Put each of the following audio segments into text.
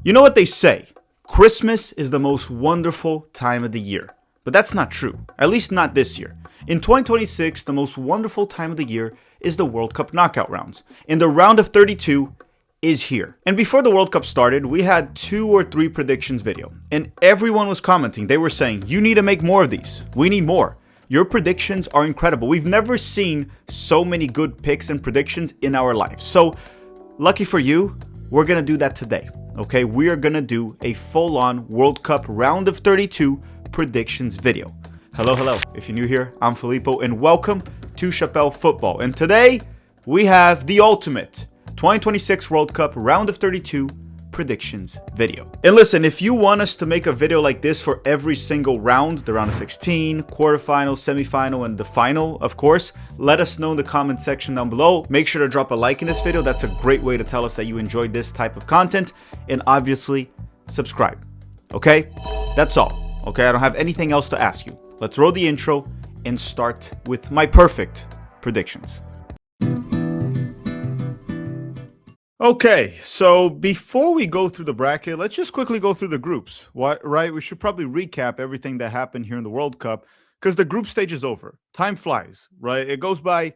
You know what they say? Christmas is the most wonderful time of the year. But that's not true, at least not this year. In 2026, the most wonderful time of the year is the World Cup knockout rounds. And the round of 32 is here. And before the World Cup started, we had 2 or 3 predictions video. And everyone was commenting. They were saying, you need to make more of these. We need more. Your predictions are incredible. We've never seen so many good picks and predictions in our lives. So, lucky for you, we're going to do that today. Okay, we are going to do a full-on World Cup round of 32 predictions video. Hello. If you're new here, I'm Filippo, and welcome to Chappelle Football. And today, we have the ultimate 2026 World Cup round of 32 predictions video. And listen, if you want us to make a video like this for every single round, the round of 16, quarterfinal, semifinal, and the final, of course, let us know in the comment section down below. Make sure to drop a like in this video. That's a great way to tell us that you enjoyed this type of content. And obviously, subscribe. Okay? That's all. Okay? I don't have anything else to ask you. Let's roll the intro and start with my perfect predictions. Okay, so before we go through the bracket, let's just quickly go through the groups. Right? We should probably recap everything that happened here in the World Cup because the group stage is over. Time flies, right? It goes by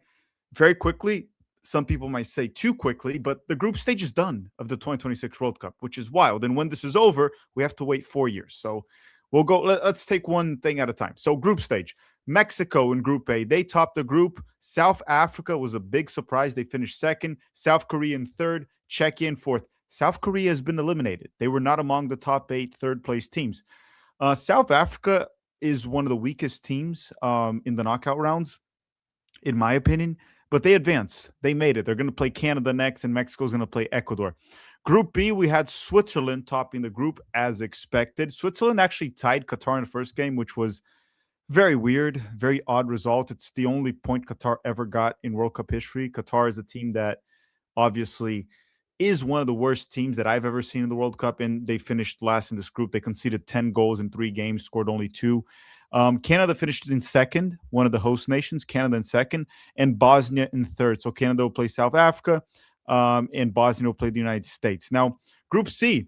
very quickly. Some people might say too quickly, but the group stage is done of the 2026 World Cup, which is wild. And when this is over, we have to wait 4 years. So we'll go, let's take one thing at a time. So group stage. Mexico in Group A, they topped the group. South Africa was a big surprise. They finished second. South Korea in third. Czechia in fourth. South Korea has been eliminated. They were not among the top 8 third-place teams. South Africa is one of the weakest teams in the knockout rounds, in my opinion. But they advanced. They made it. They're going to play Canada next, and Mexico's going to play Ecuador. Group B, we had Switzerland topping the group as expected. Switzerland actually tied Qatar in the first game, which was very weird, very odd result. It's the only point Qatar ever got in World Cup history. Qatar is a team that obviously is one of the worst teams that I've ever seen in the World Cup, and they finished last in this group. They conceded 10 goals in 3 games, scored only 2. Canada finished in second, one of the host nations, Canada in second, and Bosnia in third. So Canada will play South Africa, and Bosnia will play the United States. Now, Group C,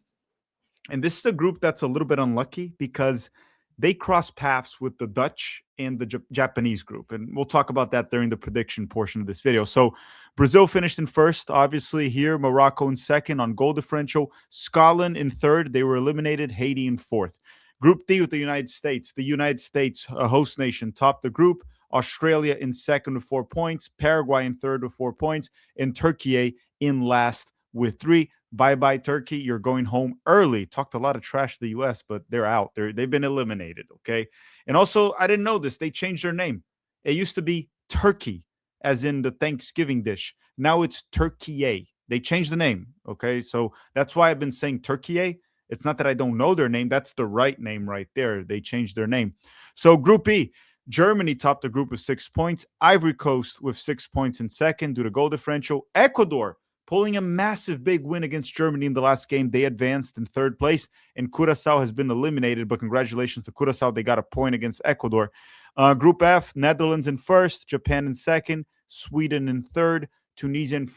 and this is a group that's a little bit unlucky because they cross paths with the Dutch and the Japanese group. And we'll talk about that during the prediction portion of this video. So Brazil finished in first, obviously here. Morocco in second on goal differential. Scotland in third. They were eliminated. Haiti in fourth. Group D with the United States. The United States, a host nation, topped the group. Australia in second with 4 points. Paraguay in third with 4 points. And Turkey in last with 3. Bye-bye, Turkey. You're going home early. Talked a lot of trash to the U.S., but they're out. They've been eliminated, okay? And also, I didn't know this. They changed their name. It used to be Turkey, as in the Thanksgiving dish. Now it's Turkey. They changed the name, okay? So that's why I've been saying Turkey. It's not that I don't know their name. That's the right name right there. They changed their name. So Group E, Germany topped the group with 6 points. Ivory Coast with 6 points in second due to goal differential. Ecuador pulling a massive big win against Germany in the last game. They advanced in third place, and Curaçao has been eliminated, but congratulations to Curaçao. They got a point against Ecuador. Group F, Netherlands in first, Japan in second, Sweden in third, Tunisia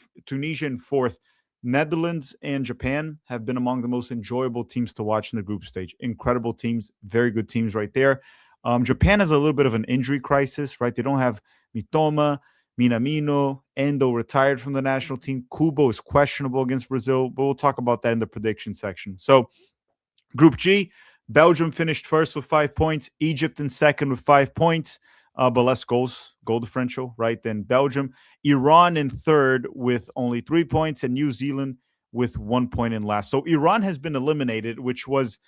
in fourth. Netherlands and Japan have been among the most enjoyable teams to watch in the group stage. Incredible teams, very good teams right there. Japan has a little bit of an injury crisis, right? They don't have Mitoma, Minamino, Endo retired from the national team. Kubo is questionable against Brazil, but we'll talk about that in the prediction section. So, Group G, Belgium finished first with 5 points. Egypt in second with 5 points, but less goals, goal differential, right, than Belgium. Iran in third with only 3 points, and New Zealand with 1 point in last. So, Iran has been eliminated, which was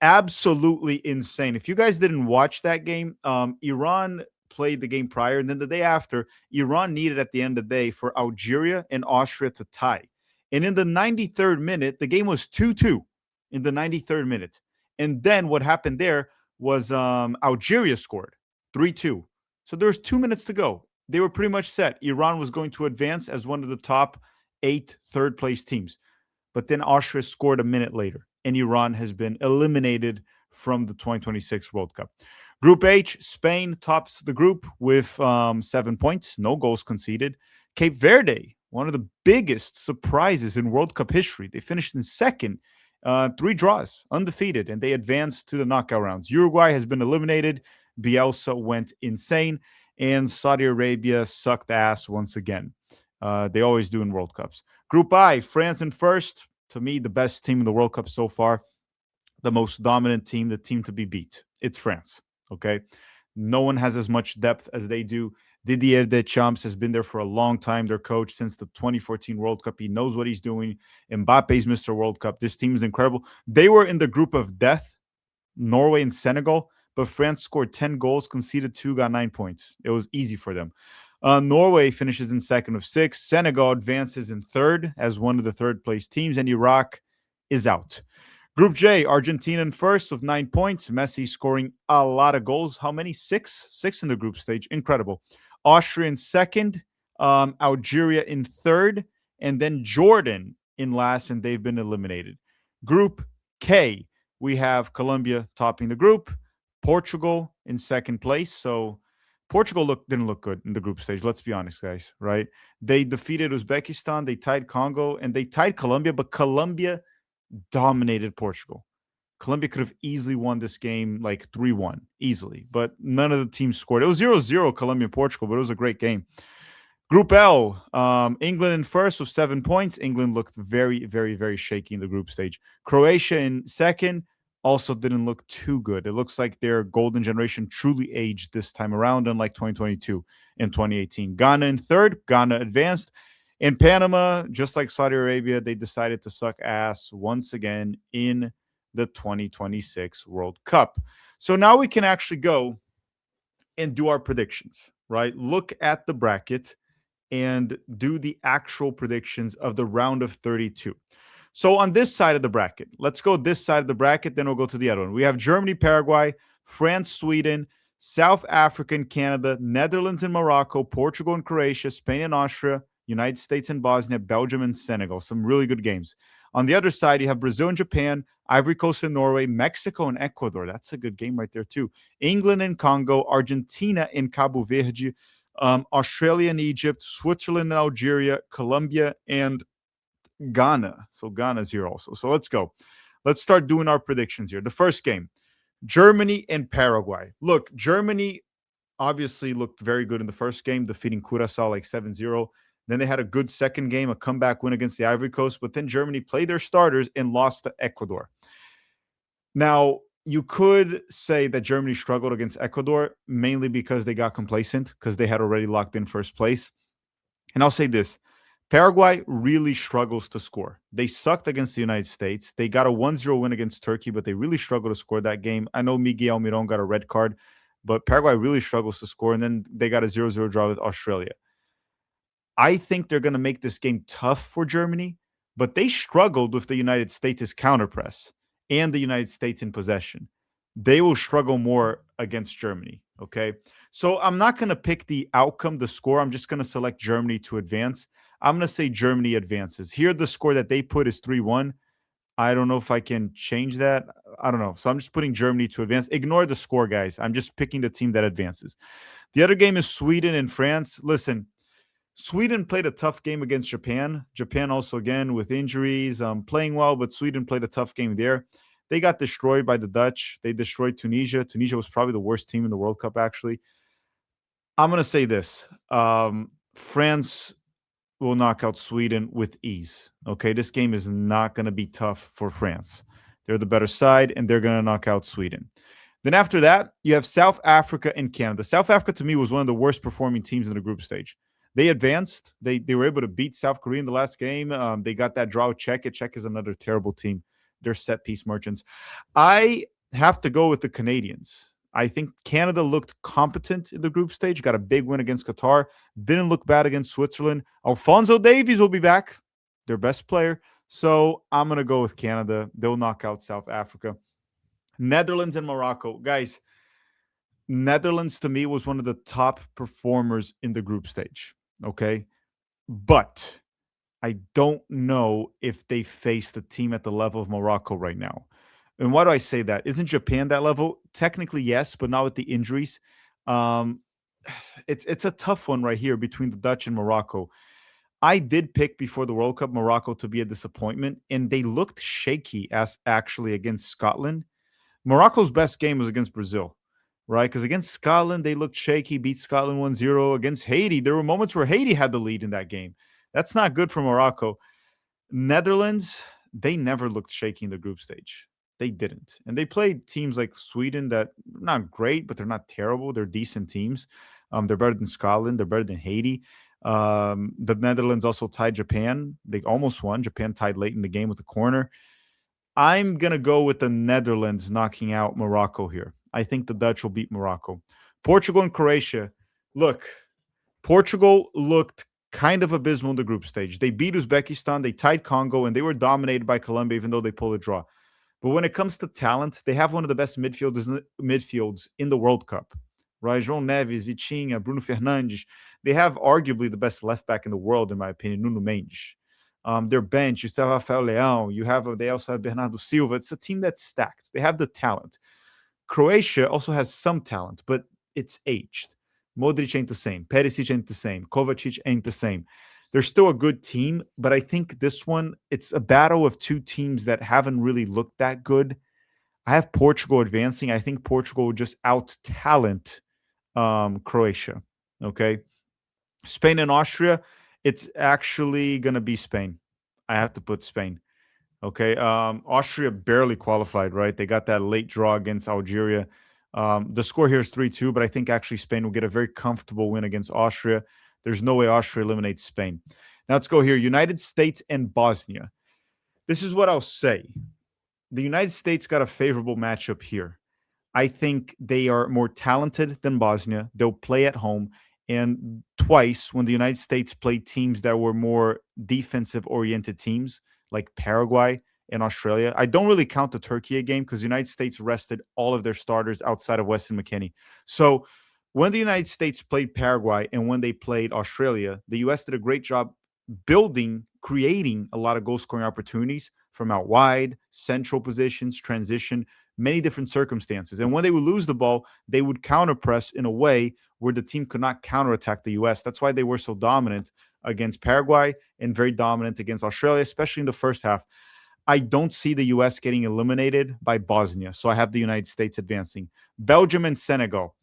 absolutely insane. If you guys didn't watch that game, Iran played the game prior, and then the day after, Iran needed at the end of the day for Algeria and Austria to tie. And in the 93rd minute, the game was 2-2 in the 93rd minute. And then what happened there was Algeria scored 3-2. So there was 2 minutes to go. They were pretty much set. Iran was going to advance as one of the top 8 third-place teams. But then Austria scored a minute later, and Iran has been eliminated from the 2026 World Cup. Group H, Spain tops the group with 7 points, no goals conceded. Cape Verde, one of the biggest surprises in World Cup history. They finished in second Three draws, undefeated, and they advanced to the knockout rounds. Uruguay has been eliminated. Bielsa went insane, and Saudi Arabia sucked ass once again. They always do in World Cups. Group I, France in first. To me, the best team in the World Cup so far, the most dominant team, the team to be beat. It's France. Okay. No one has as much depth as they do. Didier Deschamps has been there for a long time, their coach since the 2014 World Cup. He knows what he's doing. Mbappe's Mr. World Cup. This team is incredible. They were in the group of death, Norway and Senegal, but France scored 10 goals, conceded 2, got 9 points. It was easy for them. Norway finishes in second of 6. Senegal advances in third as one of the third place teams, and Iraq is out. Group J, Argentina in first with 9 points. Messi scoring a lot of goals. How many? 6? 6 in the group stage. Incredible. Austria in second. Algeria in third. And then Jordan in last, and they've been eliminated. Group K, we have Colombia topping the group. Portugal in second place. So Portugal didn't look good in the group stage. Let's be honest, guys, right? They defeated Uzbekistan. They tied Congo, and they tied Colombia, but Colombia dominated Portugal. Colombia could have easily won this game like 3-1, easily, but none of the teams scored. It was 0-0 Colombia and Portugal, but it was a great game. Group L, England in first with 7 points. England looked very, very, very shaky in the group stage. Croatia in second also didn't look too good. It looks like their golden generation truly aged this time around, unlike 2022 and 2018. Ghana in third. Ghana advanced. In Panama, just like Saudi Arabia, they decided to suck ass once again in the 2026 World Cup. So now we can actually go and do our predictions, right? Look at the bracket and do the actual predictions of the round of 32. So on this side of the bracket, let's go this side of the bracket, then we'll go to the other one. We have Germany, Paraguay, France, Sweden, South Africa and Canada, Netherlands and Morocco, Portugal and Croatia, Spain and Austria, United States and Bosnia, Belgium and Senegal. Some really good games. On the other side, you have Brazil and Japan, Ivory Coast and Norway, Mexico and Ecuador. That's a good game right there too. England and Congo, Argentina and Cabo Verde, Australia and Egypt, Switzerland and Algeria, Colombia and Ghana. So Ghana's here also. So let's go. Let's start doing our predictions here. The first game, Germany and Paraguay. Look, Germany obviously looked very good in the first game, defeating Curacao like 7-0. Then they had a good second game, a comeback win against the Ivory Coast, but then Germany played their starters and lost to Ecuador. Now, you could say that Germany struggled against Ecuador mainly because they got complacent because they had already locked in first place. And I'll say this, Paraguay really struggles to score. They sucked against the United States. They got a 1-0 win against Turkey, but they really struggled to score that game. I know Miguel Almiron got a red card, but Paraguay really struggles to score, and then they got a 0-0 draw with Australia. I think they're going to make this game tough for Germany, but they struggled with the United States' counterpress and the United States in possession. They will struggle more against Germany, okay? So I'm not going to pick the outcome, the score. I'm just going to select Germany to advance. I'm going to say Germany advances. Here, the score that they put is 3-1. I don't know if I can change that. I don't know. So I'm just putting Germany to advance. Ignore the score, guys. I'm just picking the team that advances. The other game is Sweden and France. Listen, Sweden played a tough game against Japan. Japan also, again, with injuries, playing well, but Sweden played a tough game there. They got destroyed by the Dutch. They destroyed Tunisia. Tunisia was probably the worst team in the World Cup, actually. I'm going to say this. France will knock out Sweden with ease. Okay, this game is not going to be tough for France. They're the better side, and they're going to knock out Sweden. Then after that, you have South Africa and Canada. South Africa, to me, was one of the worst performing teams in the group stage. They advanced. They were able to beat South Korea in the last game. They got that draw with Czech. Czech is another terrible team. They're set-piece merchants. I have to go with the Canadians. I think Canada looked competent in the group stage, got a big win against Qatar, didn't look bad against Switzerland. Alphonso Davies will be back, their best player. So I'm going to go with Canada. They'll knock out South Africa. Netherlands and Morocco. Guys, Netherlands to me was one of the top performers in the group stage. Okay. But I don't know if they face the team at the level of Morocco right now. And why do I say that? Isn't Japan that level? Technically, yes, but not with the injuries. It's a tough one right here between the Dutch and Morocco. I did pick before the World Cup Morocco to be a disappointment, and they looked shaky as actually against Scotland. Morocco's best game was against Brazil, right? Because against Scotland, they looked shaky, beat Scotland 1-0. Against Haiti, there were moments where Haiti had the lead in that game. That's not good for Morocco. Netherlands, they never looked shaky in the group stage. They didn't. And they played teams like Sweden that not great, but they're not terrible. They're decent teams. They're better than Scotland. They're better than Haiti. The Netherlands also tied Japan. They almost won. Japan tied late in the game with a corner. I'm going to go with the Netherlands knocking out Morocco here. I think the Dutch will beat Morocco. Portugal and Croatia. Look, Portugal looked kind of abysmal in the group stage. They beat Uzbekistan, they tied Congo, and they were dominated by Colombia, even though they pulled a draw. But when it comes to talent, they have one of the best midfields in the World Cup. Right? João Neves, Vitinha, Bruno Fernandes. They have arguably the best left back in the world, in my opinion, Nuno Mendes. Their bench, you still have Rafael Leão. They also have Bernardo Silva. It's a team that's stacked. They have the talent. Croatia also has some talent, but it's aged. Modric ain't the same. Perisic ain't the same. Kovacic ain't the same. They're still a good team, but I think this one, it's a battle of two teams that haven't really looked that good. I have Portugal advancing. I think Portugal will just out-talent Croatia. Okay? Spain and Austria, it's actually going to be Spain. I have to put Spain. Okay. Austria barely qualified, right? They got that late draw against Algeria. The score here is 3-2, but I think actually Spain will get a very comfortable win against Austria. There's no way Austria eliminates Spain. Now let's go here. United States and Bosnia. This is what I'll say. The United States got a favorable matchup here. I think they are more talented than Bosnia. They'll play at home. And twice, when the United States played teams that were more defensive-oriented teams, like Paraguay and Australia. I don't really count the Turkey game because the United States rested all of their starters outside of Weston McKennie. So when the United States played Paraguay and when they played Australia, the U.S. did a great job creating a lot of goal-scoring opportunities from out wide, central positions, transition, many different circumstances. And when they would lose the ball, they would counter-press in a way where the team could not counterattack the U.S. That's why they were so dominant against Paraguay and very dominant against Australia, especially in the first half. I don't see the U.S. getting eliminated by Bosnia, so I have the United States advancing. Belgium and Senegal.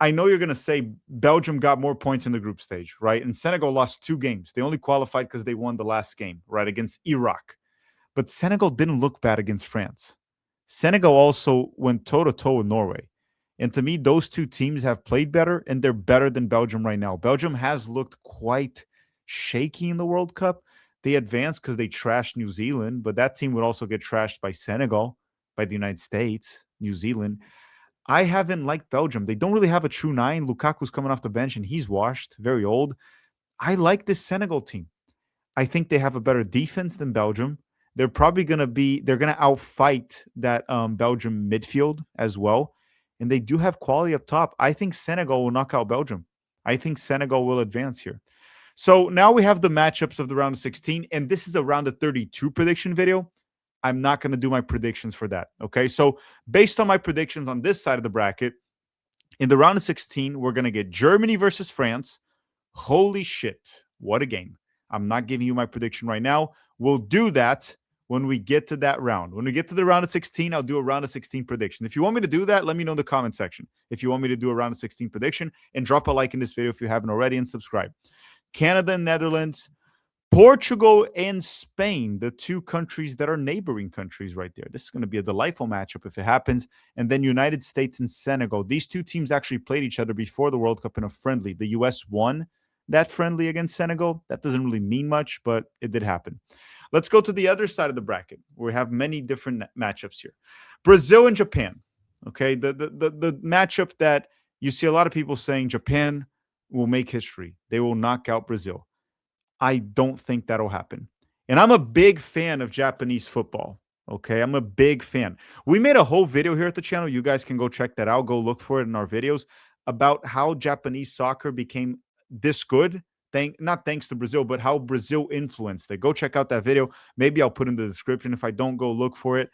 I know you're going to say Belgium got more points in the group stage, right? And Senegal lost 2 games. They only qualified because they won the last game, right, against Iraq. But Senegal didn't look bad against France. Senegal also went toe-to-toe with Norway. And to me, those two teams have played better, and they're better than Belgium right now. Belgium has looked quite shaky in the World Cup. They advanced because they trashed New Zealand, but that team would also get trashed by Senegal, by the United States, New Zealand. I haven't liked Belgium. They don't really have a true 9. Lukaku's coming off the bench, and he's washed, very old. I like this Senegal team. I think they have a better defense than Belgium. They're probably going to outfight that Belgium midfield as well. And they do have quality up top. I think Senegal will knock out Belgium. I think Senegal will advance here. So now we have the matchups of the round of 16, and this is a round of 32 prediction video. I'm not going to do my predictions for that, okay? So based on my predictions on this side of the bracket, in the round of 16, we're going to get Germany versus France. Holy shit, what a game. I'm not giving you my prediction right now. We'll do that when we get to that round. When we get to the round of 16, I'll do a round of 16 prediction. If you want me to do that, let me know in the comment section. If you want me to do a round of 16 prediction, and drop a like in this video if you haven't already, and subscribe. Canada and Netherlands, Portugal and Spain, the 2 countries that are neighboring countries right there. This is going to be a delightful matchup if it happens. And then United States and Senegal. These 2 teams actually played each other before the World Cup in a friendly. The U.S. won that friendly against Senegal. That doesn't really mean much, but it did happen. Let's go to the other side of the bracket, where we have many different matchups here. Brazil and Japan. Okay, the matchup that you see a lot of people saying Japan will make history. They will knock out Brazil. I don't think that'll happen. And I'm a big fan of Japanese football. Okay, I'm a big fan. We made a whole video here at the channel. You guys can go check that out. Go look for it in our videos about how Japanese soccer became this good. Not thanks to Brazil, but how Brazil influenced it. Go check out that video. Maybe I'll put in the description. If I don't, go look for it.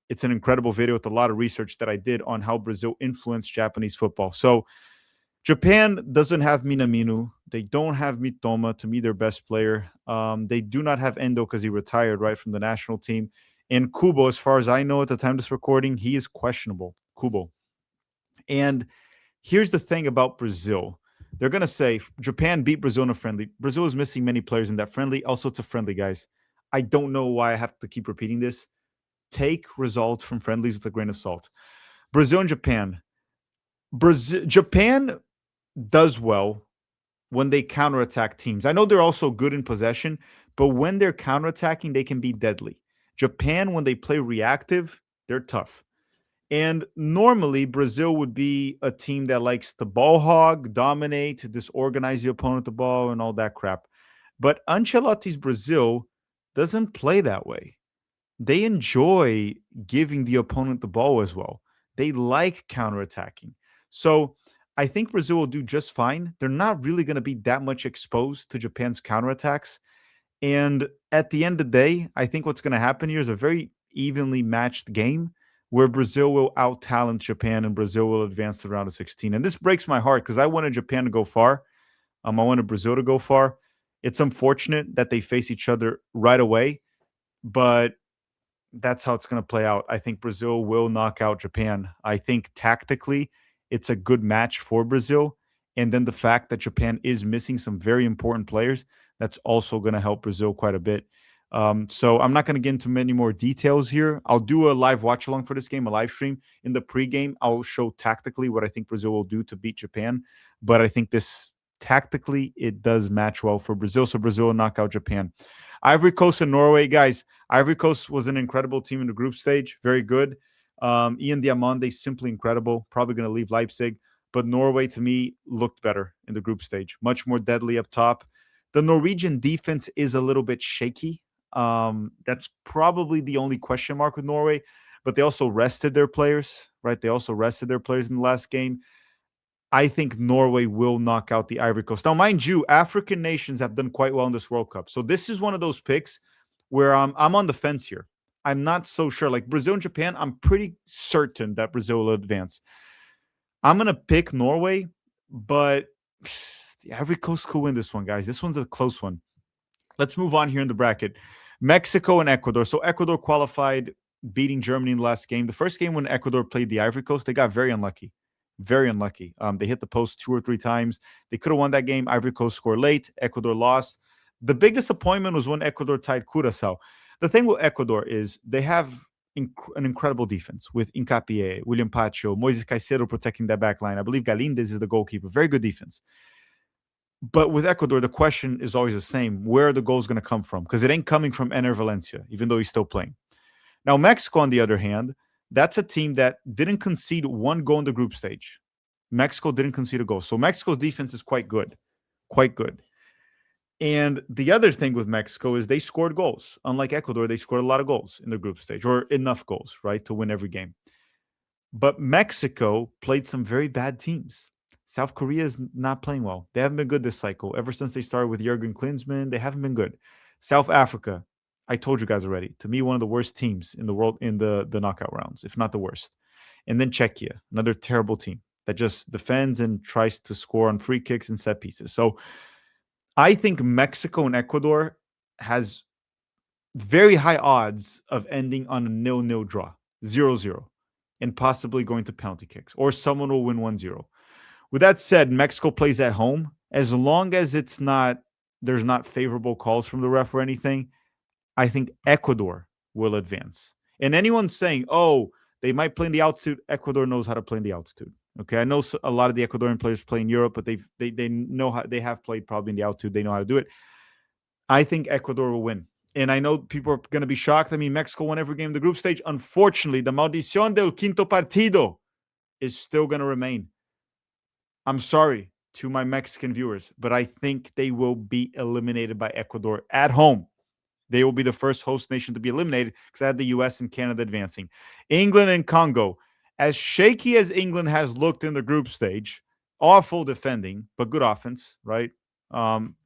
It's an incredible video with a lot of research that I did on how Brazil influenced Japanese football. So Japan doesn't have Minamino. They don't have Mitoma, to me, their best player. They do not have Endo because he retired right from the national team. And Kubo, as far as I know at the time of this recording, he is questionable. Kubo. And here's the thing about Brazil. They're going to say Japan beat Brazil in a friendly. Brazil is missing many players in that friendly. Also, it's a friendly, guys. I don't know why I have to keep repeating this. Take results from friendlies with a grain of salt. Brazil and Japan. Japan does well when they counterattack teams. I know they're also good in possession, but when they're counterattacking, they can be deadly. Japan, when they play reactive, they're tough. And normally, Brazil would be a team that likes to ball hog, dominate, disorganize the opponent the ball, and all that crap. But Ancelotti's Brazil doesn't play that way. They enjoy giving the opponent the ball as well. They like counterattacking. So I think Brazil will do just fine. They're not really going to be that much exposed to Japan's counterattacks. And at the end of the day, I think what's going to happen here is a very evenly matched game where Brazil will out talent Japan and Brazil will advance to the round of 16. And this breaks my heart because I wanted Japan to go far. I wanted Brazil to go far. It's unfortunate that they face each other right away, but that's how it's going to play out. I think Brazil will knock out Japan. I think tactically, it's a good match for Brazil. And then the fact that Japan is missing some very important players, that's also going to help Brazil quite a bit. So I'm not going to get into many more details here. I'll do a live watch along for this game, a live stream. In the pregame, I'll show tactically what I think Brazil will do to beat Japan. But I think this tactically, it does match well for Brazil. So Brazil will knock out Japan. Ivory Coast and Norway, guys. Ivory Coast was an incredible team in the group stage. Very good. Ian Diamande, simply incredible. Probably going to leave Leipzig. But Norway, to me, looked better in the group stage. Much more deadly up top. The Norwegian defense is a little bit shaky. That's probably the only question mark with Norway. But they also rested their players, right? They also rested their players in the last game. I think Norway will knock out the Ivory Coast. Now, mind you, African nations have done quite well in this World Cup. So this is one of those picks where I'm on the fence here. I'm not so sure. Like Brazil and Japan, I'm pretty certain that Brazil will advance. I'm going to pick Norway, but the Ivory Coast could win this one, guys. This one's a close one. Let's move on here in the bracket. Mexico and Ecuador. So Ecuador qualified, beating Germany in the last game. The first game when Ecuador played the Ivory Coast, they got very unlucky. Very unlucky. They hit the post 2 or 3 times. They could have won that game. Ivory Coast scored late. Ecuador lost. The big disappointment was when Ecuador tied Curacao. The thing with Ecuador is they have an incredible defense with Hincapié, William Pacho, Moises Caicedo protecting that back line. I believe Galindez is the goalkeeper. Very good defense. But with Ecuador, the question is always the same. Where are the goals going to come from? Because it ain't coming from Ener Valencia, even though he's still playing. Now, Mexico, on the other hand, that's a team that didn't concede one goal in the group stage. Mexico didn't concede a goal. So Mexico's defense is quite good. Quite good. And the other thing with Mexico is they scored goals. Unlike Ecuador, they scored a lot of goals in the group stage, or enough goals, right, to win every game. But Mexico played some very bad teams. South Korea is not playing well. They haven't been good this cycle. Ever since they started with Jurgen Klinsmann, they haven't been good. South Africa, I told you guys already, to me, one of the worst teams in the world in the knockout rounds, if not the worst. And then Czechia, another terrible team that just defends and tries to score on free kicks and set pieces. So I think Mexico and Ecuador has very high odds of ending on a 0-0 draw, 0-0, and possibly going to penalty kicks, or someone will win 1-0. With that said, Mexico plays at home. As long as there's not favorable calls from the ref or anything, I think Ecuador will advance. And anyone saying, oh, they might play in the altitude, Ecuador knows how to play in the altitude. Okay, I know a lot of the Ecuadorian players play in Europe, but they know how they have played probably in the altitude. They know how to do it. I think Ecuador will win. And I know people are going to be shocked. I mean, Mexico won every game in the group stage. Unfortunately, the maldición del quinto partido is still going to remain. I'm sorry to my Mexican viewers, but I think they will be eliminated by Ecuador at home. They will be the first host nation to be eliminated because I had the U.S. and Canada advancing. England and Congo. As shaky as England has looked in the group stage, awful defending, but good offense, right?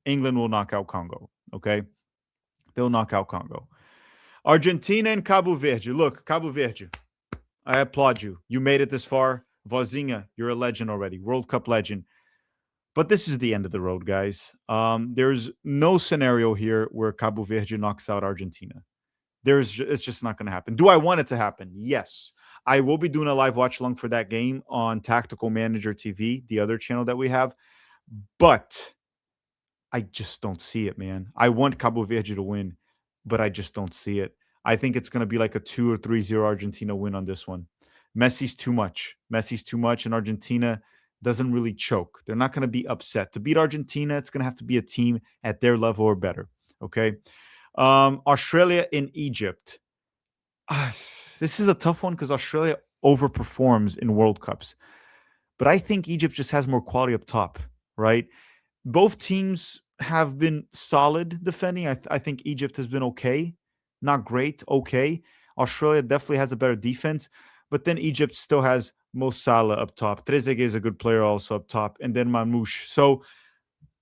England will knock out Congo, okay? They'll knock out Congo. Argentina and Cabo Verde. Look, Cabo Verde, I applaud you. You made it this far. Vozinha, you're a legend already. World Cup legend. But this is the end of the road, guys. There's no scenario here where Cabo Verde knocks out Argentina. It's just not going to happen. Do I want it to happen? Yes. I will be doing a live watch along for that game on Tactical Manager TV, the other channel that we have. But I just don't see it, man. I want Cabo Verde to win, but I just don't see it. I think it's going to be like a 2 or 3-0 Argentina win on this one. Messi's too much. Messi's too much, and Argentina doesn't really choke. They're not going to be upset. To beat Argentina, it's going to have to be a team at their level or better. Okay. Australia and Egypt. This is a tough one because Australia overperforms in World Cups. But I think Egypt just has more quality up top, right? Both teams have been solid defending. I think Egypt has been okay, not great, okay. Australia definitely has a better defense, but then Egypt still has Mo Salah up top. Trezeguet is a good player also up top, and then Mamouche. So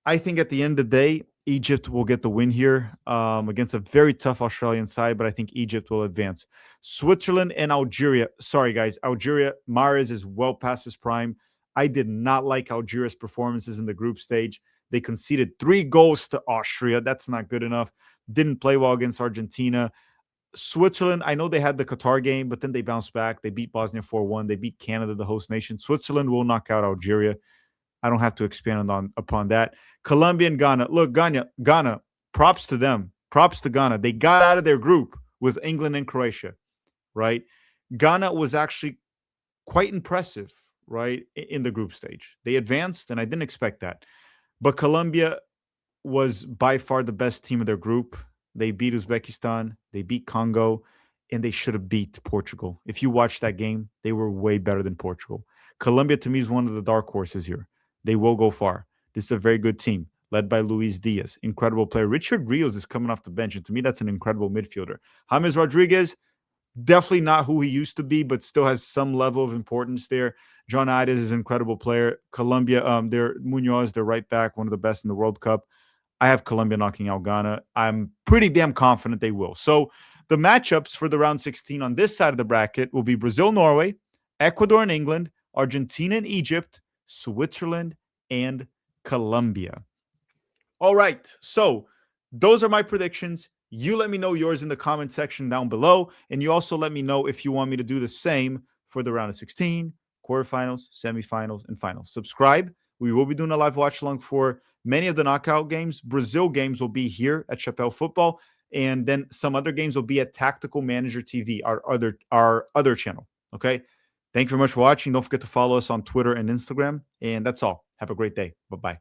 I think at the end of the day, Egypt will get the win here against a very tough Australian side, but I think Egypt will advance. Switzerland and Algeria. Sorry, guys. Algeria, Mahrez is well past his prime. I did not like Algeria's performances in the group stage. They conceded 3 goals to Austria. That's not good enough. Didn't play well against Argentina. Switzerland, I know they had the Qatar game, but then they bounced back. They beat Bosnia 4-1. They beat Canada, the host nation. Switzerland will knock out Algeria. I don't have to expand upon that. Colombia and Ghana. Look, Ghana, props to them. Props to Ghana. They got out of their group with England and Croatia, right? Ghana was actually quite impressive, right, in the group stage. They advanced, and I didn't expect that. But Colombia was by far the best team of their group. They beat Uzbekistan, they beat Congo, and they should have beat Portugal. If you watch that game, they were way better than Portugal. Colombia, to me, is one of the dark horses here. They will go far. This is a very good team led by Luis Diaz, incredible player. Richard Rios is coming off the bench, and to me, that's an incredible midfielder. James Rodriguez, definitely not who he used to be, but still has some level of importance there. John Ides is an incredible player. Colombia, Munoz, their right back, one of the best in the World Cup. I have Colombia knocking out Ghana. I'm pretty damn confident they will. So the matchups for the round 16 on this side of the bracket will be Brazil, Norway, Ecuador and England, Argentina and Egypt, Switzerland and Colombia. All right. So those are my predictions. You let me know yours in the comment section down below. And you also let me know if you want me to do the same for the round of 16, quarterfinals, semifinals, and finals. Subscribe. We will be doing a live watch along for many of the knockout games. Brazil games will be here at Chappelle Football. And then some other games will be at Tactical Manager TV, our other channel. Okay. Thank you very much for watching. Don't forget to follow us on Twitter and Instagram. And that's all. Have a great day. Bye-bye.